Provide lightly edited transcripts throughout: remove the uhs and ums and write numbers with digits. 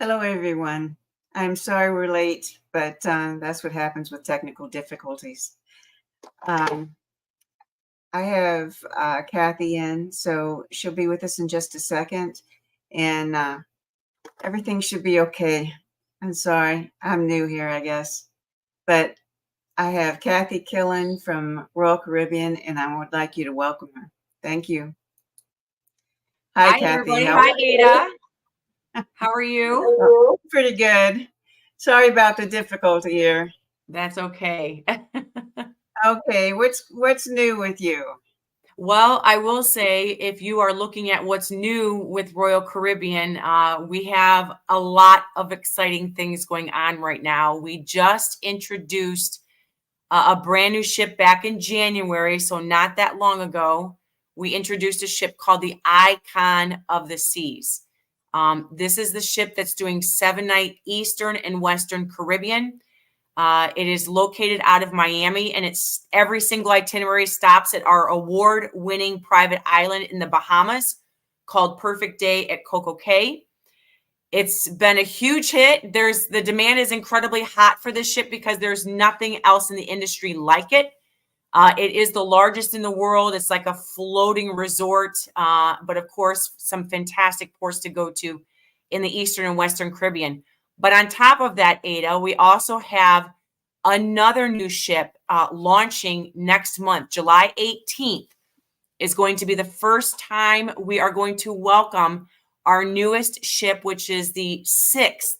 Hello, everyone. I'm sorry we're late, but that's what happens with technical difficulties. Um, I have Kathy in, so she'll be with us in just a second, and everything should be okay. I'm sorry, I'm new here, I guess, but I have Kathy Killen from Royal Caribbean, and I would like you to welcome her. Thank you. Hi, Hi, Kathy. everybody. Hi, Ada. How are you? Pretty good. Sorry about the difficulty here. That's okay. Okay, what's new with you? Well, I will say if you are looking at what's new with Royal Caribbean, we have a lot of exciting things going on right now. We just introduced a brand new ship back in January, so not that long ago. We introduced a ship called the Icon of the Seas. This is the ship that's doing 7-night Eastern and Western Caribbean. It is located out of Miami, and it's every single itinerary stops at our award-winning private island in the Bahamas called Perfect Day at CocoCay. It's been a huge hit. The demand is incredibly hot for this ship because there's nothing else in the industry like it. It is the largest in the world. It's like a floating resort, but of course, some fantastic ports to go to in the Eastern and Western Caribbean. But on top of that, Ada, we also have another new ship launching next month. July 18th is going to be the first time we are going to welcome our newest ship, which is the sixth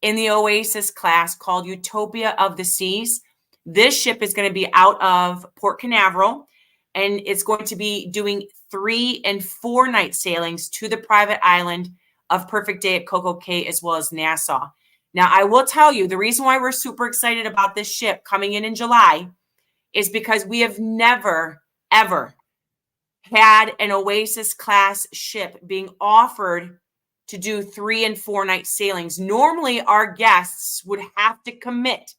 in the Oasis class, called Utopia of the Seas. This ship is going to be out of Port Canaveral, and it's going to be doing 3 and 4 night sailings to the private island of Perfect Day at CocoCay, as well as Nassau. Now, I will tell you, the reason why we're super excited about this ship coming in July is because we have never, ever had an Oasis class ship being offered to do 3 and 4 night sailings. Normally, our guests would have to commit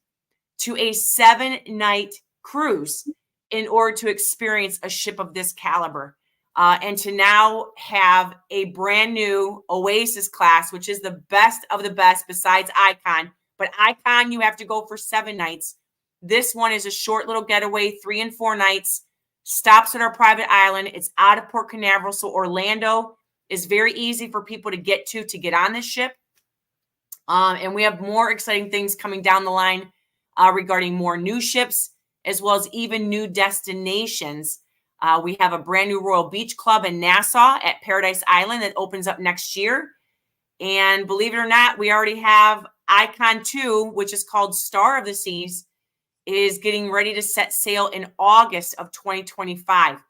to a 7-night cruise in order to experience a ship of this caliber. And to now have a brand new Oasis class, which is the best of the best besides Icon. But Icon, you have to go for 7 nights. This one is a short little getaway, 3 and 4 nights, stops at our private island. It's out of Port Canaveral, so Orlando is very easy for people to get on this ship. And we have more exciting things coming down the line regarding more new ships, as well as even new destinations. We have a brand new Royal Beach Club in Nassau at Paradise Island that opens up next year. And believe it or not, we already have Icon 2, which is called Star of the Seas, is getting ready to set sail in August of 2025.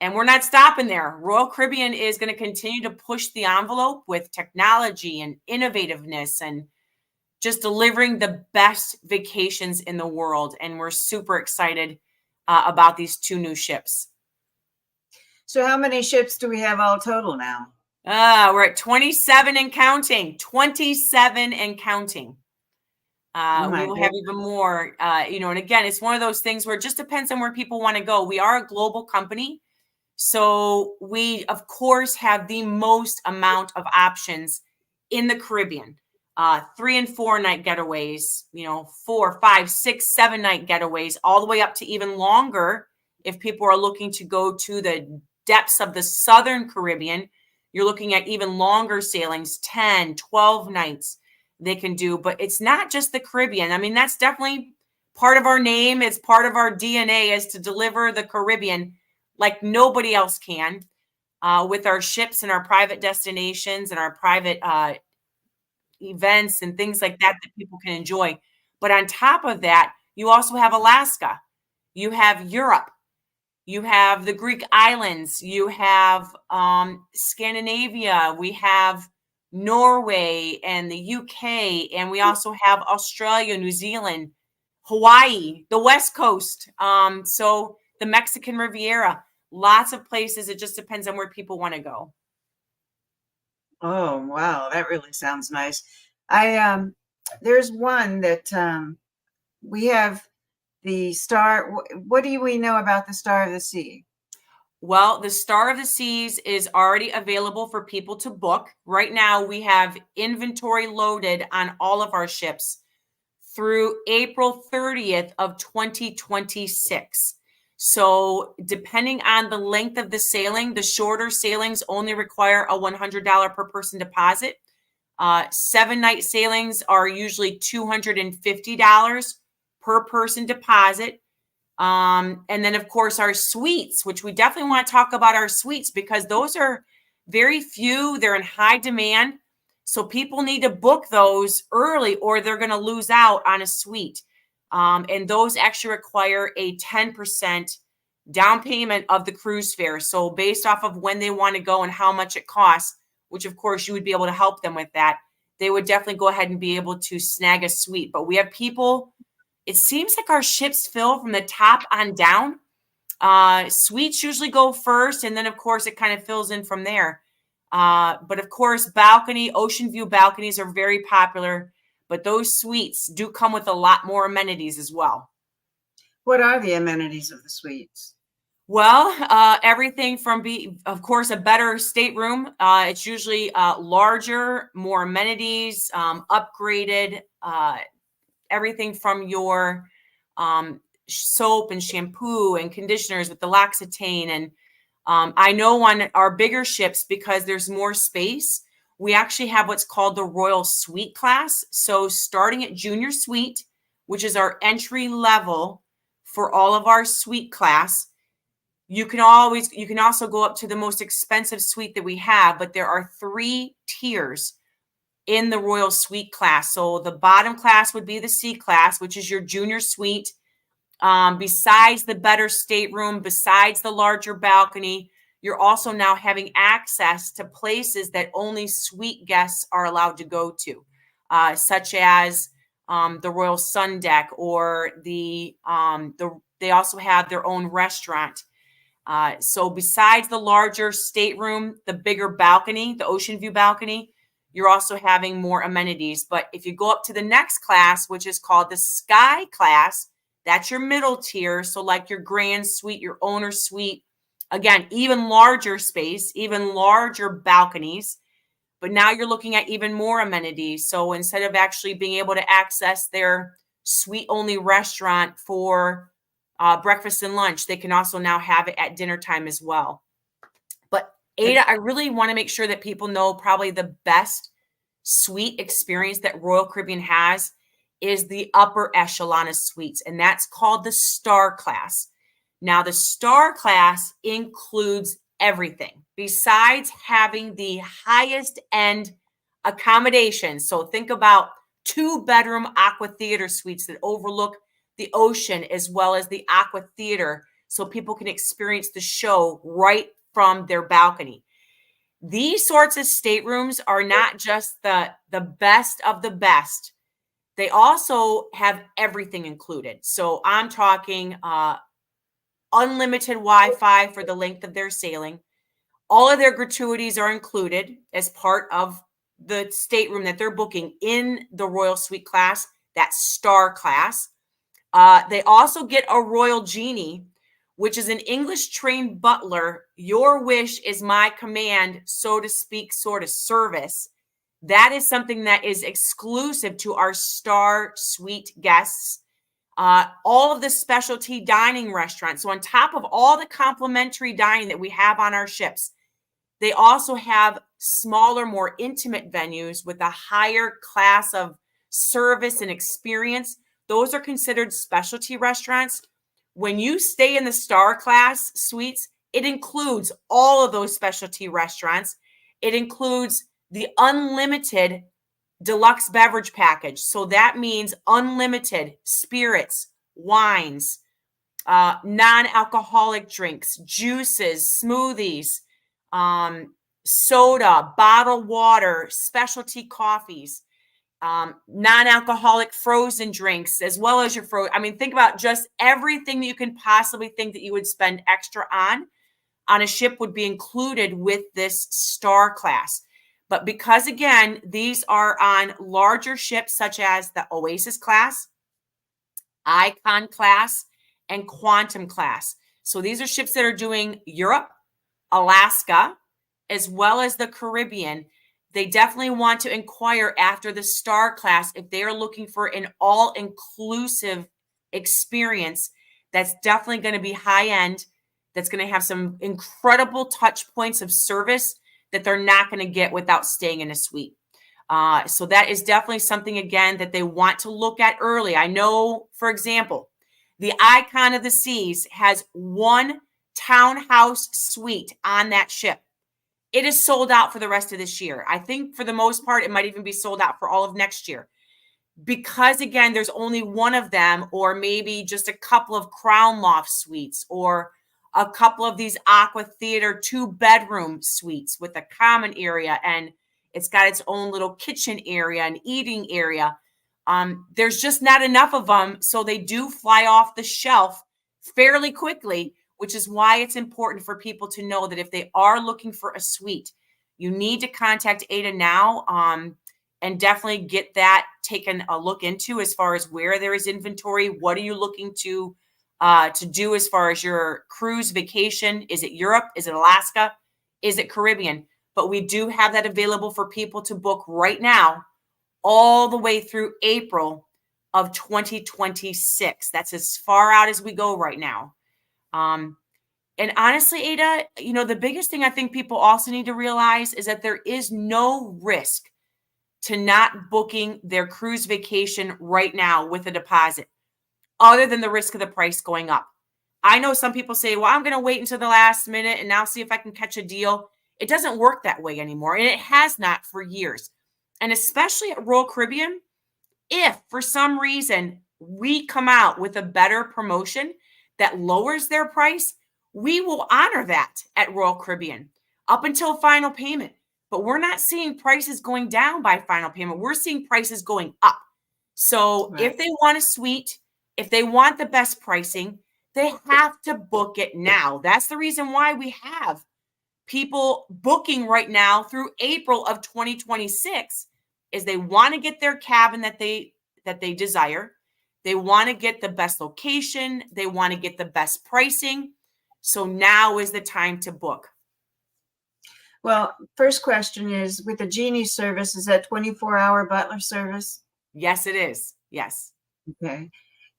And we're not stopping there. Royal Caribbean is going to continue to push the envelope with technology and innovativeness and just delivering the best vacations in the world. And we're super excited about these 2 new ships. So how many ships do we have all total now? We're at 27 and counting. 27 and counting. We will have even more, and again, it's one of those things where it just depends on where people want to go. We are a global company. So we, of course, have the most amount of options in the Caribbean. 3 and 4 night getaways, 4, 5, 6, 7 night getaways, all the way up to even longer. If people are looking to go to the depths of the Southern Caribbean, you're looking at even longer sailings, 10, 12 nights they can do. But it's not just the Caribbean. I mean, that's definitely part of our name. It's part of our DNA is to deliver the Caribbean like nobody else can with our ships and our private destinations and our private events and things like that people can enjoy. But on top of that, you also have Alaska. You have Europe. You have the Greek islands. You have Scandinavia. We have Norway and the UK. And we also have Australia, New Zealand, Hawaii, the West Coast. So the Mexican Riviera, lots of places. It just depends on where people want to go. Oh, wow. That really sounds nice. There's one that we have the Star. What do we know about the Star of the Sea? Well, the Star of the Seas is already available for people to book. Right now, we have inventory loaded on all of our ships through April 30th of 2026. So depending on the length of the sailing, the shorter sailings only require a $100 per person deposit. 7-night sailings are usually $250 per person deposit. And then, of course, our suites, which we definitely want to talk about our suites because those are very few. They're in high demand. So people need to book those early or they're going to lose out on a suite. And those actually require a 10% down payment of the cruise fare. So based off of when they want to go and how much it costs, which of course you would be able to help them with that, they would definitely go ahead and be able to snag a suite. But we have people, it seems like our ships fill from the top on down. Suites usually go first, and then of course it kind of fills in from there. But of course, ocean view balconies are very popular, but those suites do come with a lot more amenities as well. What are the amenities of the suites? Well, everything from of course, a better stateroom. It's usually larger, more amenities, upgraded, everything from your soap and shampoo and conditioners with the L'Occitane. And I know on our bigger ships, because there's more space, we actually have what's called the Royal Suite class. So starting at Junior Suite, which is our entry level for all of our suite class, you can also go up to the most expensive suite that we have, but there are 3 tiers in the Royal Suite class. So the bottom class would be the C class, which is your junior suite. Besides the better stateroom, besides the larger balcony, you're also now having access to places that only suite guests are allowed to go to, such as the Royal Sun Deck, or they also have their own restaurant. So besides the larger stateroom, the bigger balcony, the ocean view balcony, you're also having more amenities. But if you go up to the next class, which is called the Sky class, that's your middle tier. So like your grand suite, your owner suite, again, even larger space, even larger balconies. But now you're looking at even more amenities. So instead of actually being able to access their suite only restaurant for breakfast and lunch, they can also now have it at dinner time as well. But Ada, I really want to make sure that people know probably the best suite experience that Royal Caribbean has is the upper echelon of suites, and that's called the Star class. Now, the Star class includes everything besides having the highest end accommodations. So think about 2-bedroom aqua theater suites that overlook the ocean as well as the aqua theater, so people can experience the show right from their balcony. These sorts of staterooms are not just the best of the best. They also have everything included. So I'm talking unlimited Wi-Fi for the length of their sailing. All of their gratuities are included as part of the stateroom that they're booking in the Royal Suite class, that Star class. They also get a Royal Genie, which is an English-trained butler, your wish is my command, so to speak, sort of service. That is something that is exclusive to our Star Suite guests. All of the specialty dining restaurants. So on top of all the complimentary dining that we have on our ships, they also have smaller, more intimate venues with a higher class of service and experience. Those are considered specialty restaurants. When you stay in the Star class suites, it includes all of those specialty restaurants. It includes the unlimited deluxe beverage package. So that means unlimited spirits, wines, non-alcoholic drinks, juices, smoothies, soda, bottled water, specialty coffees, non-alcoholic frozen drinks, as well as your think about just everything that you can possibly think that you would spend extra on a ship would be included with this Star class. But because, again, these are on larger ships such as the Oasis class, Icon class, and Quantum class. So these are ships that are doing Europe, Alaska, as well as the Caribbean. They definitely want to inquire after the Star class if they are looking for an all-inclusive experience that's definitely going to be high-end, that's going to have some incredible touch points of service that they're not going to get without staying in a suite. So that is definitely something, again, that they want to look at early. I know, for example, the Icon of the Seas has one townhouse suite on that ship. It is sold out for the rest of this year. I think for the most part, it might even be sold out for all of next year. Because, again, there's only one of them, or maybe just a couple of Crown Loft suites, or a couple of these Aqua Theater 2-bedroom suites with a common area, and it's got its own little kitchen area and eating area. There's just not enough of them, so they do fly off the shelf fairly quickly, which is why it's important for people to know that if they are looking for a suite, you need to contact Ada now, and definitely get that taken a look into as far as where there is inventory. What are you looking to do as far as your cruise vacation? Is it Europe? Is it Alaska? Is it Caribbean? But we do have that available for people to book right now, all the way through April of 2026. That's as far out as we go right now. And honestly, Ada, the biggest thing I think people also need to realize is that there is no risk to not booking their cruise vacation right now with a deposit, other than the risk of the price going up. I know some people say, well, I'm going to wait until the last minute and now see if I can catch a deal. It doesn't work that way anymore, and it has not for years. And especially at Royal Caribbean, if for some reason we come out with a better promotion that lowers their price, we will honor that at Royal Caribbean up until final payment. But we're not seeing prices going down by final payment. We're seeing prices going up. So if they want a suite, if they want the best pricing, they have to book it now. That's the reason why we have people booking right now through April of 2026, is they want to get their cabin that they desire. They want to get the best location. They want to get the best pricing. So now is the time to book. Well, first question is, with the Genie service, is that 24-hour butler service? Yes, it is. Yes. Okay.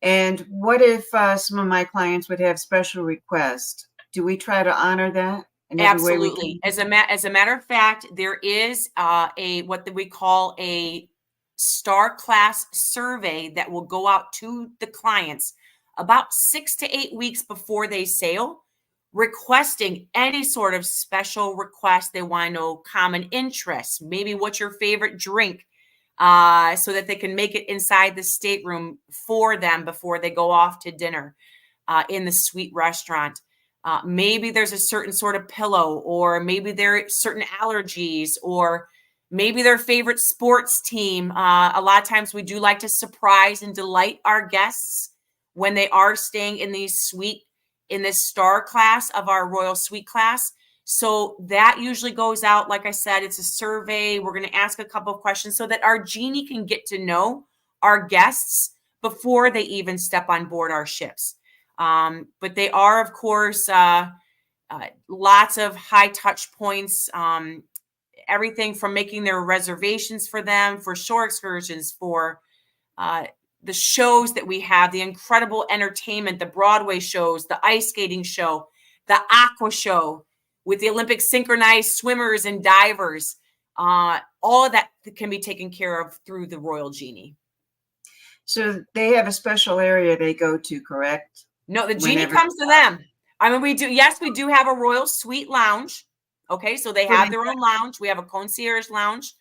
And what if some of my clients would have special requests? Do we try to honor that in every way we Absolutely. can? As a matter of fact, there is what we call a Star Class survey that will go out to the clients about 6 to 8 weeks before they sail, requesting any sort of special request. They want to know common interests, maybe what's your favorite drink, so that they can make it inside the stateroom for them before they go off to dinner in the suite restaurant. Maybe there's a certain sort of pillow, or maybe there are certain allergies, or maybe their favorite sports team. A lot of times we do like to surprise and delight our guests when they are staying in this Star class of our Royal Suite class. So that usually goes out. Like I said, it's a survey. We're going to ask a couple of questions so that our Genie can get to know our guests before they even step on board our ships. But they are, of course, lots of high touch points, everything from making their reservations for them, for shore excursions, for the shows that we have, the incredible entertainment, the Broadway shows, the ice skating show, the aqua show with the Olympic synchronized swimmers and divers. All of that can be taken care of through the Royal Genie. So they have a special area they go to, correct? No, the Genie comes to them. I mean, we do have a Royal Suite lounge. Okay, so they have their own lounge. We have a concierge lounge.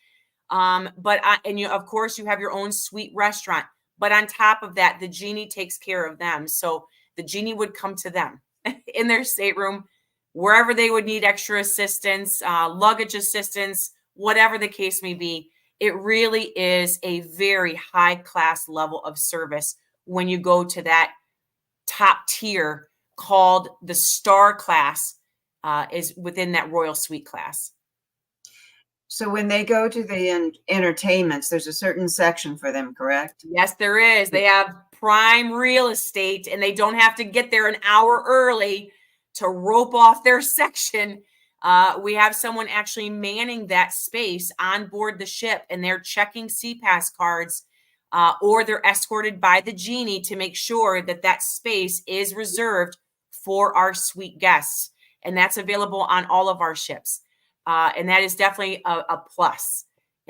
And of course, you have your own suite restaurant. But on top of that, the Genie takes care of them. So the Genie would come to them in their stateroom, wherever they would need extra assistance, luggage assistance, whatever the case may be. It really is a very high class level of service when you go to that top tier called the Star class, is within that Royal Suite class. So when they go to the entertainments, there's a certain section for them, correct? Yes, there is. They have prime real estate and they don't have to get there an hour early to rope off their section. We have someone actually manning that space on board the ship, and they're checking CPAS cards, or they're escorted by the genie to make sure that that space is reserved for our suite guests. And that's available on all of our ships. And that is definitely a plus.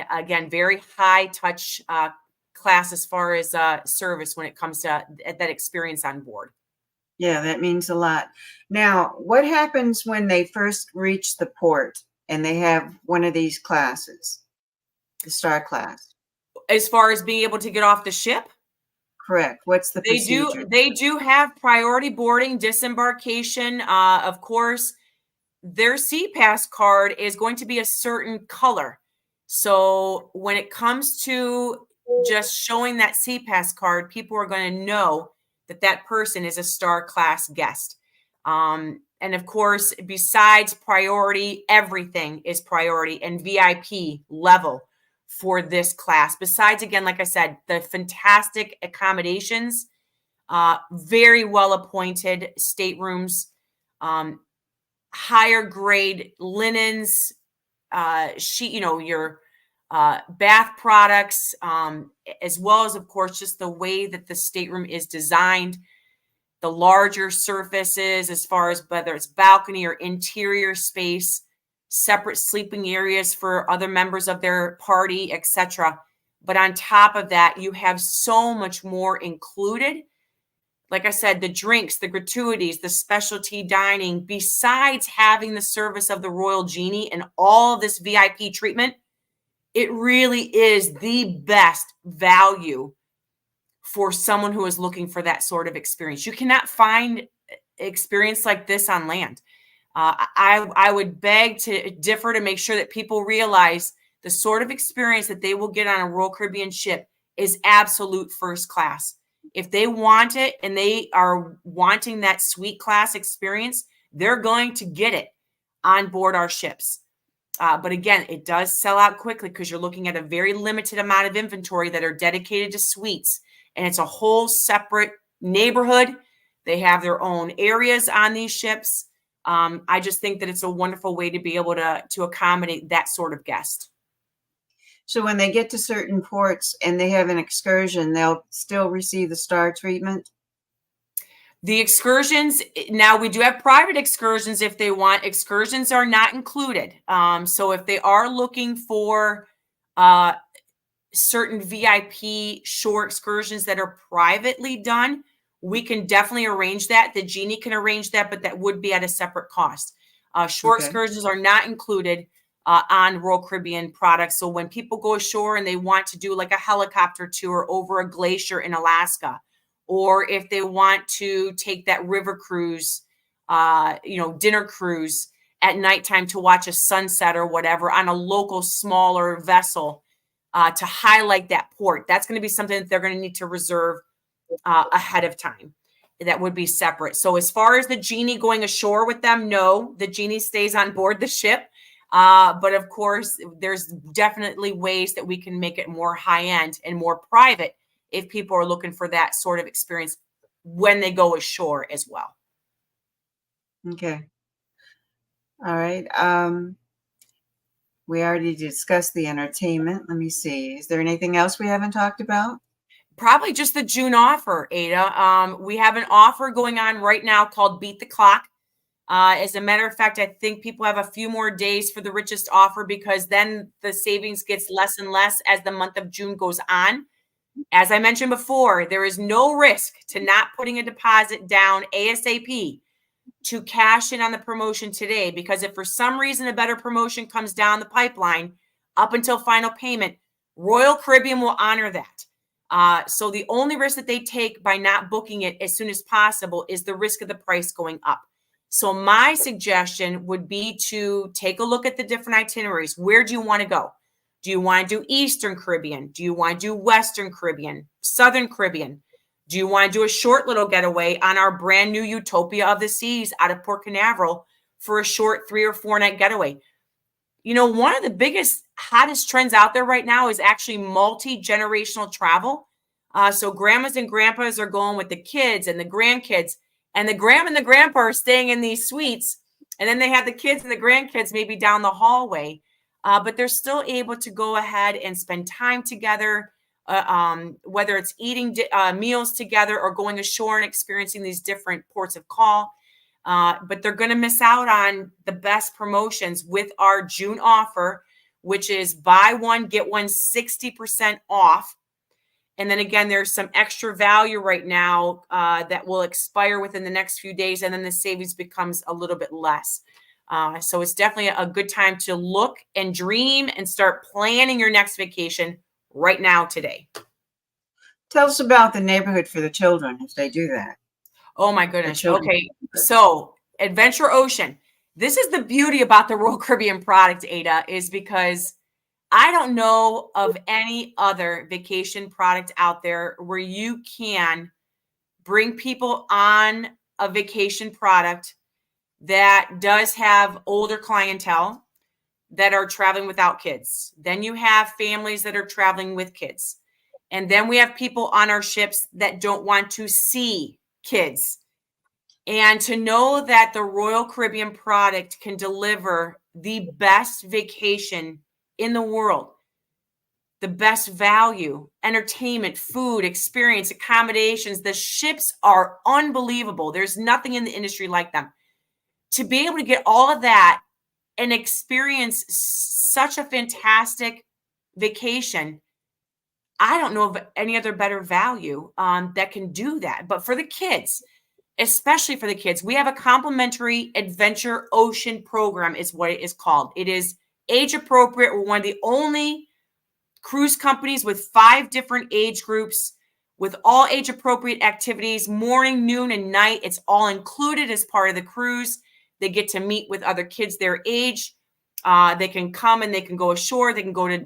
Again, very high touch class as far as service when it comes to that experience on board. Yeah, that means a lot. Now, what happens when they first reach the port and they have one of these classes, the star class? As far as being able to get off the ship? Correct. What's the procedure? They do have priority boarding, disembarkation. Of course, their CPAS card is going to be a certain color. So when it comes to just showing that CPAS card, people are going to know that that person is a star class guest. And of course, besides priority, everything is priority and VIP level for this class. Besides, again, like I said, the fantastic accommodations, very well appointed staterooms, higher grade linens, your bath products, as well as, of course, just the way that the stateroom is designed, the larger surfaces as far as whether it's balcony or interior space, separate sleeping areas for other members of their party, etc. But on top of that, you have so much more included. Like I said, the drinks, the gratuities, the specialty dining, besides having the service of the Royal Genie and all of this VIP treatment, it really is the best value for someone who is looking for that sort of experience. You cannot find experience like this on land. I would beg to differ to make sure that people realize the sort of experience that they will get on a Royal Caribbean ship is absolute first class. If they want it and they are wanting that suite class experience, they're going to get it on board our ships. But again, it does sell out quickly because you're looking at a very limited amount of inventory that are dedicated to suites. And it's a whole separate neighborhood. They have their own areas on these ships. I just think that it's a wonderful way to be able to accommodate that sort of guest. So when they get to certain ports and they have an excursion, they'll still receive the star treatment? The excursions, now we do have private excursions if they want. Excursions are not included. So if they are looking for certain VIP shore excursions that are privately done, we can definitely arrange that. The Genie can arrange that, but that would be at a separate cost. Shore excursions are not included on Royal Caribbean products. So when people go ashore and they want to do like a helicopter tour over a glacier in Alaska, or if they want to take that river cruise, dinner cruise at nighttime to watch a sunset or whatever on a local smaller vessel to highlight that port, that's going to be something that they're going to need to reserve ahead of time. That would be separate. So as far as the Genie going ashore with them, no, the Genie stays on board the ship. But of course, there's definitely ways that we can make it more high end and more private if people are looking for that sort of experience when they go ashore as well. Okay. All right. We already discussed the entertainment. Let me see. Is there anything else we haven't talked about? Probably just the June offer, Ada. We have an offer going on right now called Beat the Clock. As a matter of fact, I think people have a few more days for the richest offer because then the savings gets less and less as the month of June goes on. As I mentioned before, there is no risk to not putting a deposit down ASAP to cash in on the promotion today, because if for some reason a better promotion comes down the pipeline up until final payment, Royal Caribbean will honor that. So the only risk that they take by not booking it as soon as possible is the risk of the price going up. So my suggestion would be to take a look at the different itineraries. Where do you want to go? Do you want to do Eastern Caribbean? Do you want to do Western Caribbean, Southern Caribbean? Do you want to do a short little getaway on our brand new Utopia of the Seas out of Port Canaveral for a short 3 or 4 night getaway? You know, one of the biggest, hottest trends out there right now is actually multi-generational travel. So grandmas and grandpas are going with the kids and the grandkids, and the grandma and the grandpa are staying in these suites. And then they have the kids and the grandkids maybe down the hallway. But they're still able to go ahead and spend time together, whether it's eating meals together or going ashore and experiencing these different ports of call. But they're going to miss out on the best promotions with our June offer, which is buy one, get one 60% off. And then again, there's some extra value right now that will expire within the next few days. And then the savings becomes a little bit less. So it's definitely a good time to look and dream and start planning your next vacation right now today. Tell us about the neighborhood for the children if they do that. Oh my goodness. Okay. So Adventure Ocean. This is the beauty about the Royal Caribbean product, Ada, is because I don't know of any other vacation product out there where you can bring people on a vacation product that does have older clientele that are traveling without kids. Then you have families that are traveling with kids. And then we have people on our ships that don't want to see kids. And to know that the Royal Caribbean product can deliver the best vacation in the world, the best value, entertainment, food, experience, accommodations, the ships are unbelievable. There's nothing in the industry like them. To be able to get all of that and experience such a fantastic vacation, I don't know of any other better value that can do that. But for the kids, especially for the kids, we have a complimentary Adventure Ocean program is what it is called. It is age appropriate. We're one of the only cruise companies with 5 different age groups with all age appropriate activities, morning, noon, and night. It's all included as part of the cruise. They get to meet with other kids their age. They can come and they can go ashore. They can go to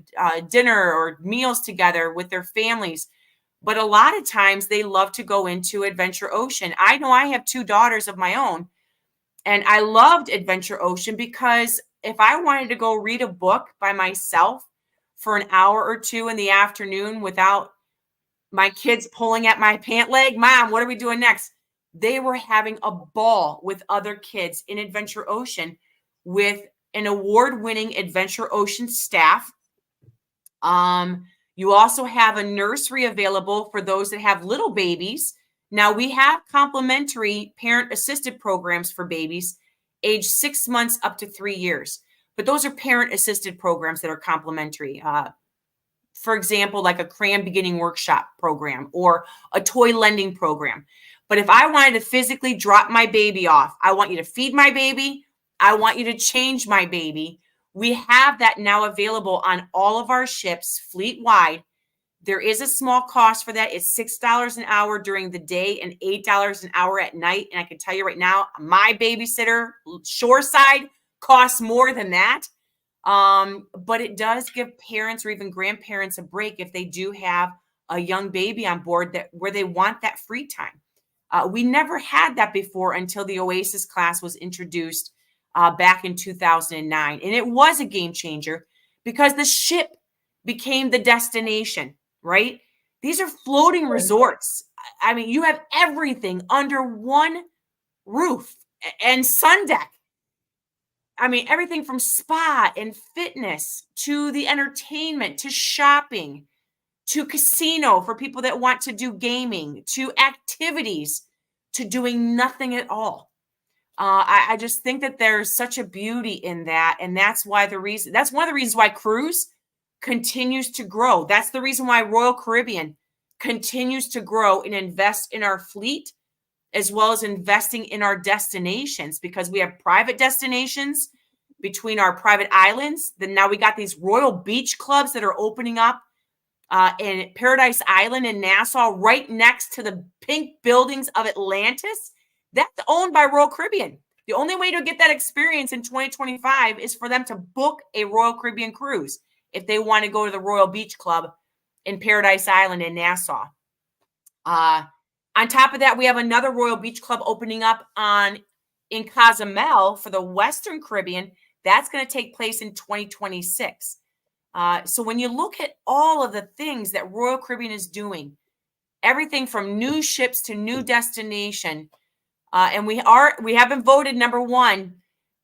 dinner or meals together with their families. But a lot of times they love to go into Adventure Ocean. I know I have 2 daughters of my own, and I loved Adventure Ocean because if I wanted to go read a book by myself for an hour or 2 in the afternoon without my kids pulling at my pant leg, Mom, what are we doing next? They were having a ball with other kids in Adventure Ocean with an award-winning Adventure Ocean staff. You also have a nursery available for those that have little babies. Now, we have complimentary parent-assisted programs for babies age 6 months up to 3 years. But those are parent-assisted programs that are complimentary. For example, like a crayon beginning workshop program or a toy lending program. But if I wanted to physically drop my baby off, I want you to feed my baby, I want you to change my baby, we have that now available on all of our ships fleet-wide. There is a small cost for that. It's $6 an hour during the day and $8 an hour at night. And I can tell you right now, my babysitter shoreside costs more than that. But it does give parents or even grandparents a break if they do have a young baby on board where they want that free time. We never had that before until the Oasis class was introduced back in 2009. And it was a game changer because the ship became the destination, right? These are floating resorts. I mean, you have everything under one roof and sun deck. I mean, everything from spa and fitness to the entertainment to shopping to casino for people that want to do gaming to activities to doing nothing at all. I just think that there's such a beauty in that. And that's one of the reasons why cruise continues to grow. That's the reason why Royal Caribbean continues to grow and invest in our fleet, as well as investing in our destinations, because we have private destinations between our private islands. Then now we got these Royal Beach clubs that are opening up in Paradise Island in Nassau, right next to the pink buildings of Atlantis. That's owned by Royal Caribbean. The only way to get that experience in 2025 is for them to book a Royal Caribbean cruise if they want to go to the Royal Beach Club in Paradise Island in Nassau. On top of that, we have another Royal Beach Club opening up in Cozumel for the Western Caribbean. That's going to take place in 2026. So when you look at all of the things that Royal Caribbean is doing everything from new ships to new destination. And we have been voted #1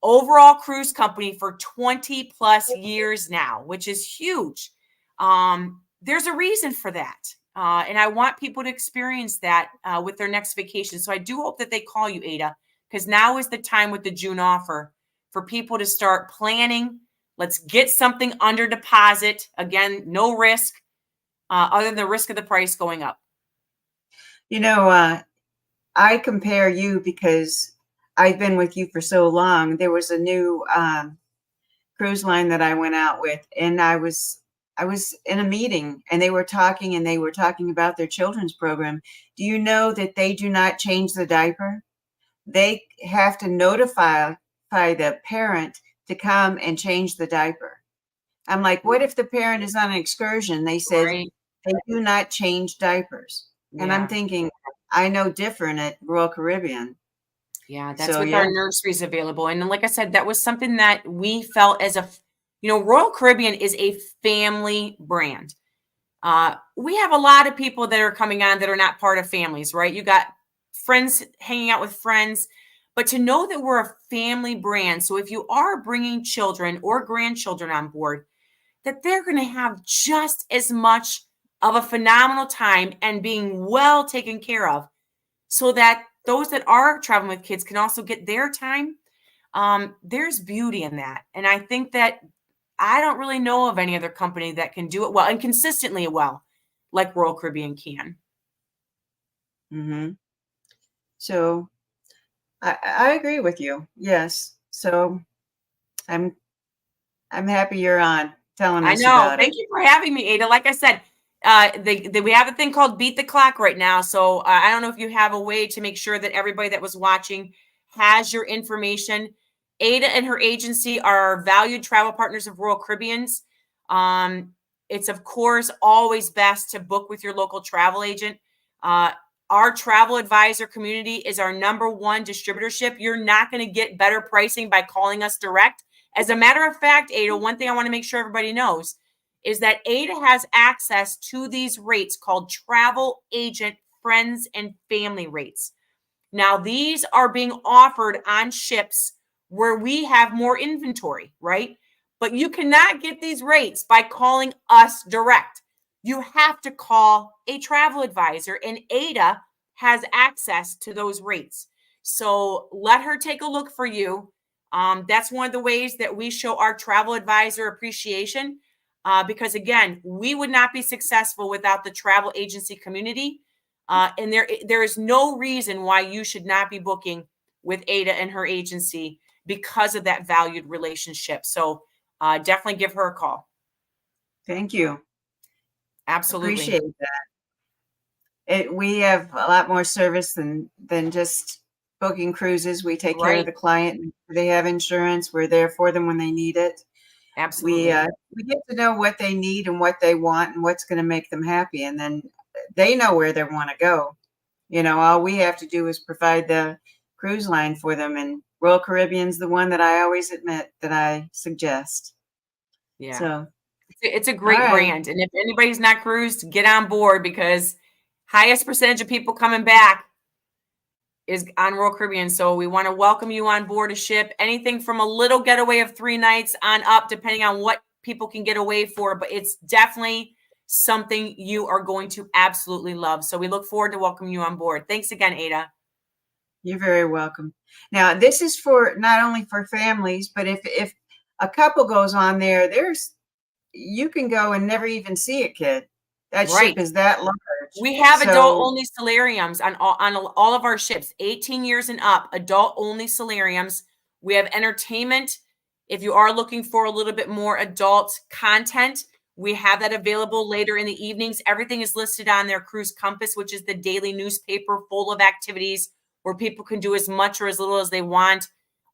overall cruise company for 20 plus years now, which is huge. There's a reason for that. And I want people to experience that with their next vacation. So I do hope that they call you, Ada, because now is the time with the June offer for people to start planning. Let's get something under deposit. Again, no risk other than the risk of the price going up. I compare you because I've been with you for so long. There was a new cruise line that I went out with, and I was in a meeting, and they were talking about their children's program. Do you know that they do not change the diaper? They have to notify the parent to come and change the diaper. I'm like, what if the parent is on an excursion? They said Right. they do not change diapers. And I'm Yeah. thinking, I know different at Royal Caribbean. Yeah, that's So with yeah. our nurseries available. And like I said, that was something that we felt as Royal Caribbean is a family brand. We have a lot of people that are coming on that are not part of families, right? You got friends hanging out with friends, but to know that we're a family brand. So if you are bringing children or grandchildren on board, that they're going to have just as much of a phenomenal time and being well taken care of, so that those that are traveling with kids can also get their time. There's beauty in that. And I think that I don't really know of any other company that can do it well and consistently well like Royal Caribbean can. Mm-hmm. So I agree with you. Yes. So I'm happy you're on telling I us know. about Thank it. you for having me, Ada. Like I said, we have a thing called Beat the Clock right now. So I don't know if you have a way to make sure that everybody that was watching has your information. Ada and her agency are valued travel partners of Royal Caribbean's. It's, of course, always best to book with your local travel agent. Our travel advisor community is our #1 distributorship. You're not going to get better pricing by calling us direct. As a matter of fact, Ada, one thing I want to make sure everybody knows is that Ada has access to these rates called travel agent friends and family rates. Now, these are being offered on ships where we have more inventory, right? But you cannot get these rates by calling us direct. You have to call a travel advisor, and Ada has access to those rates. So let her take a look for you. That's one of the ways that we show our travel advisor appreciation, because again, we would not be successful without the travel agency community. And there is no reason why you should not be booking with Ada and her agency because of that valued relationship. So definitely give her a call. Thank you. Absolutely. Appreciate that. We have a lot more service than just booking cruises. We take care of Right. the client. They have insurance. We're there for them when they need it. Absolutely. We get to know what they need and what they want and what's going to make them happy, and then they know where they want to go. All we have to do is provide the cruise line for them, and Royal Caribbean's the one that I always admit that I suggest. Yeah. So it's a great all right. brand. And if anybody's not cruised, get on board, because highest percentage of people coming back is on Royal Caribbean. So we want to welcome you on board a ship. Anything from a little getaway of 3 nights on up, depending on what people can get away for. But it's definitely something you are going to absolutely love. So we look forward to welcoming you on board. Thanks again, Ada. You're very welcome. Now, this is for not only for families, but if a couple goes on there, you can go and never even see a kid. That Right. ship is that large. We have So- adult-only solariums on all of our ships, 18 years and up, adult-only solariums. We have entertainment. If you are looking for a little bit more adult content, we have that available later in the evenings. Everything is listed on their Cruise Compass, which is the daily newspaper full of activities where people can do as much or as little as they want.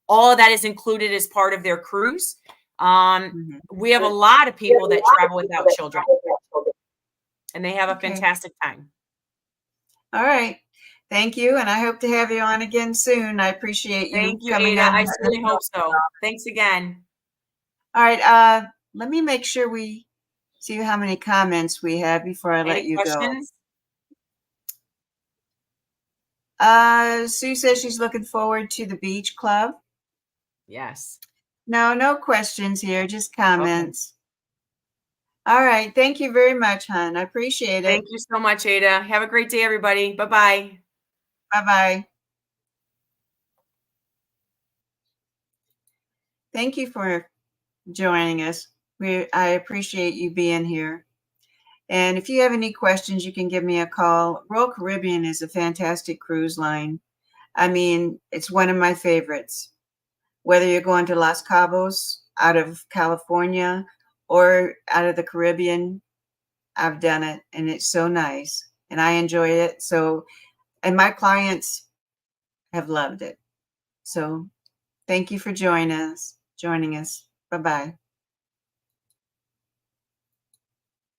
All of that is included as part of their cruise. We have a lot of people that travel without children, and they have a Okay. fantastic time. All right. Thank you. And I hope to have you on again soon. I appreciate you Thank you, coming Ada. on. I certainly hope so. Thanks again. All right. Let me make sure we see how many comments we have before I let Any you go. questions? Sue says she's looking forward to the beach club. Yes. No questions here, just Okay. comments. All right. Thank you very much, hon. I appreciate it. Thank you so much, Ada. Have a great day, everybody. Bye-bye. Bye-bye. Thank you for joining us. I appreciate you being here. And if you have any questions, you can give me a call. Royal Caribbean is a fantastic cruise line. I mean, it's one of my favorites. Whether you're going to Los Cabos out of California or out of the Caribbean, I've done it and it's so nice and I enjoy it. So, and my clients have loved it. So thank you for joining us. Bye-bye.